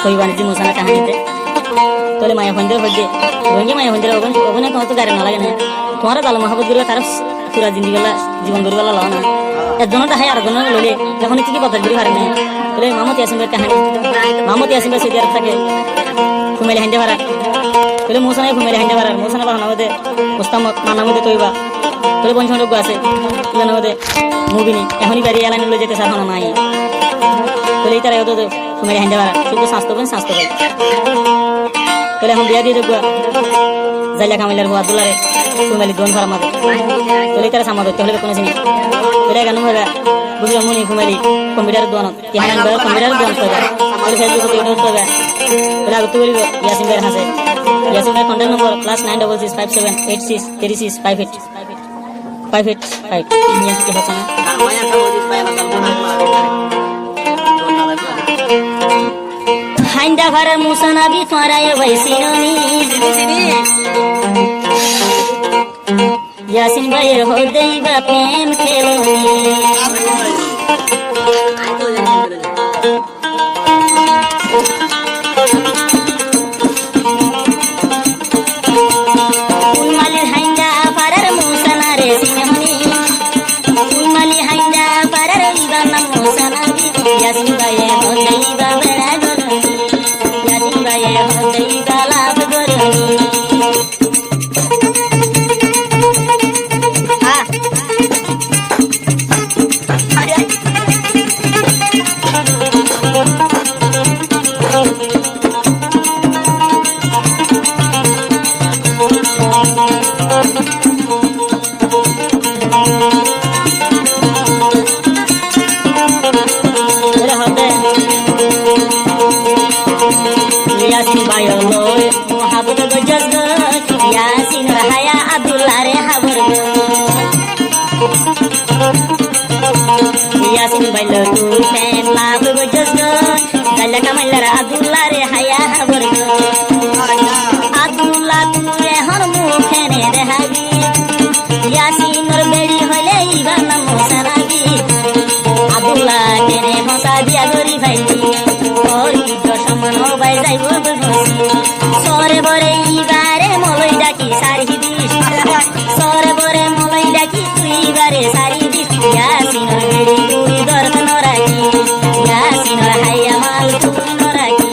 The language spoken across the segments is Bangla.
কই বাণিজ্য মোসানা কাহিনীতে তোলে মায়া ফন্দে হইছে রঙ্গি মায়া ফন্দে ওখানে কত গারে না লাগে না তোমার দাল মহাবত গুরু তার পুরা জিন্দি গলা জীবন গুরু গলা লাও না একজনটা হাই আরেকজন লইলে যখন কি কথা গুরু হারে না বলে মামত ইয়াসিনের কাহিনী মামত ইয়াসিন সৌদি আরব থাকে ফুমেলে হাইন্দে ভাড়া বলে মোসানায় ফুমেলে হাইন্দে ভাড়া মোসানা বাহানা মধ্যে ওস্তাম মানা মধ্যে তৈবা বলে বঞ্চন যোগ্য আছে জানার মধ্যে মুভিনি এখনই বাড়ি এলানি লই যেতে সাহানো নাই বলে এই তারা হতো ফুমেলে হাইন্দে ভাড়া শুধু স্বাস্থ্য পাই বলে এখন বিয়া দিয়ে যোগ্য জাইলা কামাইলার হো আব্দুল্লারে ফুমেলি দোন ভাড়া মাদে বলে তারা সামাদ হলে কোনো চিনি বলে গানু ভাবে বুঝলো মুনি ফুমেলি কম্পিউটার দোন ইহান কম্পিউটার দোন করবে বলে ফেসবুক ইউটিউব করবে বলে আগত বলিব ইয়াসিন ভাইয়ের হাসে ইয়াসিন ভাইয়ের কন্ট্যাক্ট নম্বর +9667863658 ইয়াসিন কি হচ্ছে না হাইন্দা ভাড়ার মুসানা বি তোরায় বৈসিনি ইয়াসিন ভাইয়ের হৃদয় বা প্রেম খেলনি উলমালির হাইন্দা ভাড়ার মুসানা রে সিনহনি উলমালি হাইন্দা ভাড়ার ইবানা মুসানা বি ইয়াসিন ভাইয়ের হৃদয় বা বেড়া গলনি ইয়াসিন ভাইয়ের হৃদয় বা লাভ গলনি Yasin bayo loy muhabbet go jazgo Yasin rahaya Abdullah re habar go Yasin bayo tu pen love go jazgo dalla kamallar Abdullah re haya habar go Abdullah tu re har mukhe ne rehabi Yasin or bedi hole ibana mosanabi Abdullah kene hosa dia gori bhai সমান যাইব সরে বরে ইবারে মলই ডাকি সারি দিস সরে বরে মলই ডাকি তুই বারে সারি দিস ইয়াসিনর বেড়ি তুই দর্দ নরাকি ইয়াসিনর হাইয়া মাল তুই নরাকি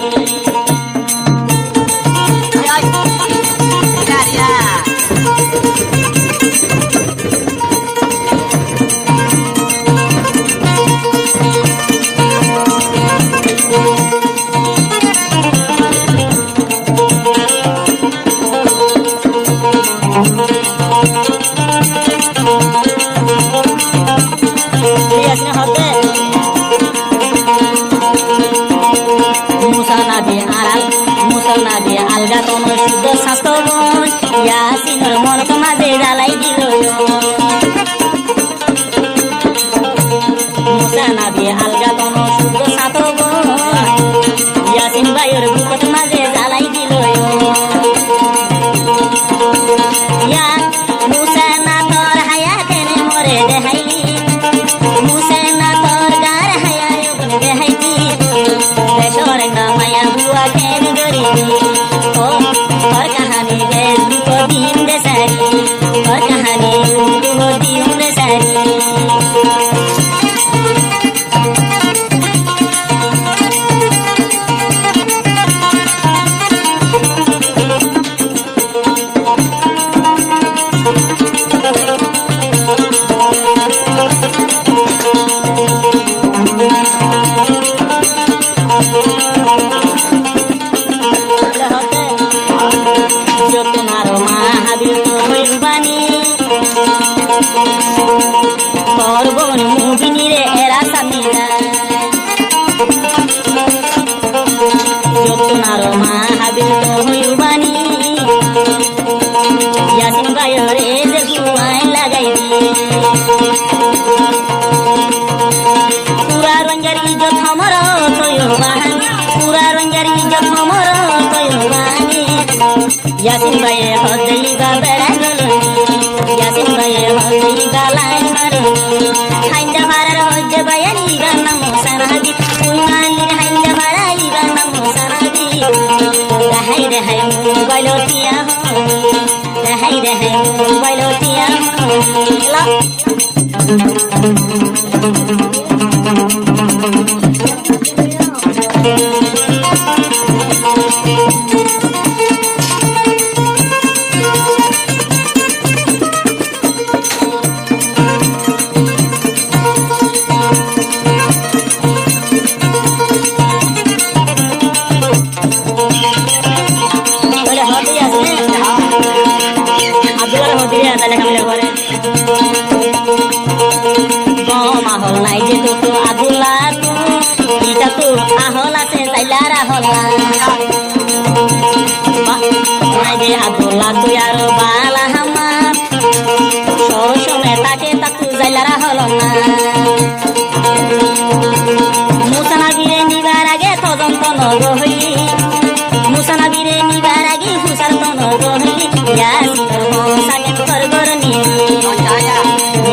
আলগা তোমর শুদ্ধ স্বাস্থ্য বন ইয়াসিনর মন মাঝে জ্বালাই দিল মুসা নাবি আলগা তোমর শুদ্ধ স্বাস্থ্য বন ইয়াসিন ভাইয়ের বুকত মাঝে জ্বালাই দিল ইয়া মুসা না তোর হায়া কেনে মরে দেখাইলি মুসা না তোর গার হায়া দেখাইলি দেশর একটা মায়া বুয়া কেনে গরিবি और कहानी फेसबुक दिन दे सारी और कहानी यूट्यूब दिन दे सारी तुम्हारो महाबीर तो बानी তোর বোন মুবিনি রে এরা সামিনা যতনার মাহাবীর তো বানি ইয়াসিন ভাইয়ের এ যে গুয়াই লাগাই দিয়ে পুরা রঙের ইজ্জত আমার তৈর বাহানি পুরা রঙের ইজ্জত আমার তৈর বাহানি ইয়াসিন ভাইয়ে হদই বা বেড়া গলনি ইয়াসিন ভাইয়ে হদই বা লাইন মারনি হাইন্দা ভাড়ার হজ্জে ভাইয়ার ইবার নাম মোসানাবি উলমালির হাইন্দা ভাড়া ইবার নাম মোসানাবি দেহাই মোবাইল টিয়া দেহাই মোবাইল টিয়া mahol nai je tu adulla tu ita tu ahola se sailara hola nai je adulla tu yaro bala hamar so me take ta tu sailara hola na musana bire nibar age todon to no gohi musana bire nibar age husar to no gohi yasin ho sage kor gor ni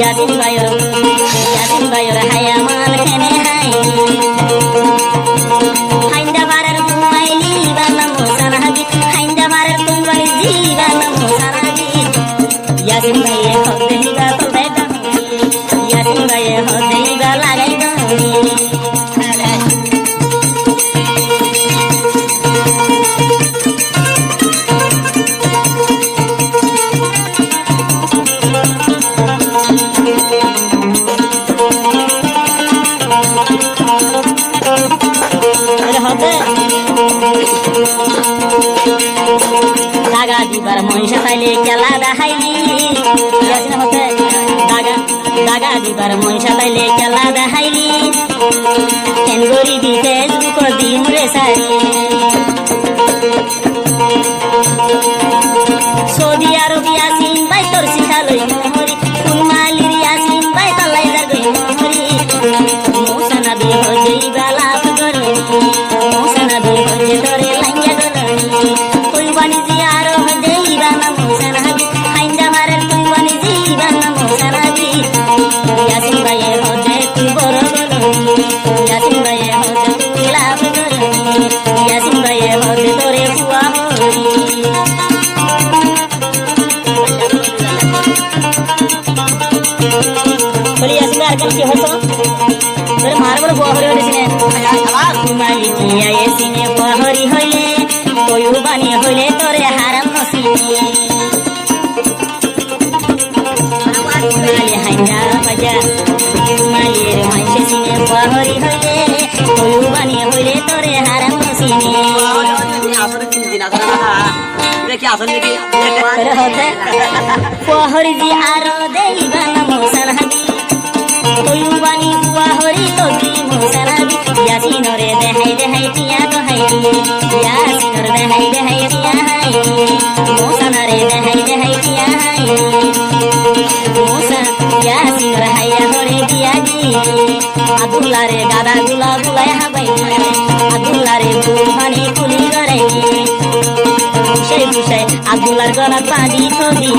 yasin bayor haya mal kene hai hainda barar kumaili bana musana habi hainda barar kumbali jibana musana habi yasin baye hodde hiba to beta yasin baye hodde hiba lagai do daga dibar moisha taile kela dahaili yasin hote daga dibar moisha taile kela dahaili engori di facebook di mure sari saudi arabia sin bai tor sitaloi mohori kulmalir yasin bai talai dar goi mohori musana bi hojei bala goroni musana bi hoje tore langa goroni koi bani ziaro hojei bana musana bi hainda marer koi bani zibana musana bi yasin baye hoje tu boro goroni yasin baye hoje tu lab goroni yasin baye hoje tore buwa hori boli yasin ar kan ki hoto tore marbar bohori hore sine kumali kiya esine bohori hoile koyu bani hoile tore haram nasini kumali hainda baja kumali re manche sine bohori hoile koyu bani hoile tore haram nasini দেখি আসল নাকি tore hote bohori ji aro deibana mosan habi koyu bani bohori to di mosan habi yasin re dehai tiya to hai yasin re dehai tiya hai mosan re dehai tiya hai mosan yasin re haya hore diya ji adulla re gada gula gulai habai adulla re bani kuli garai সেই বিষয় আব্দুল্লাহর গলা পানি থদি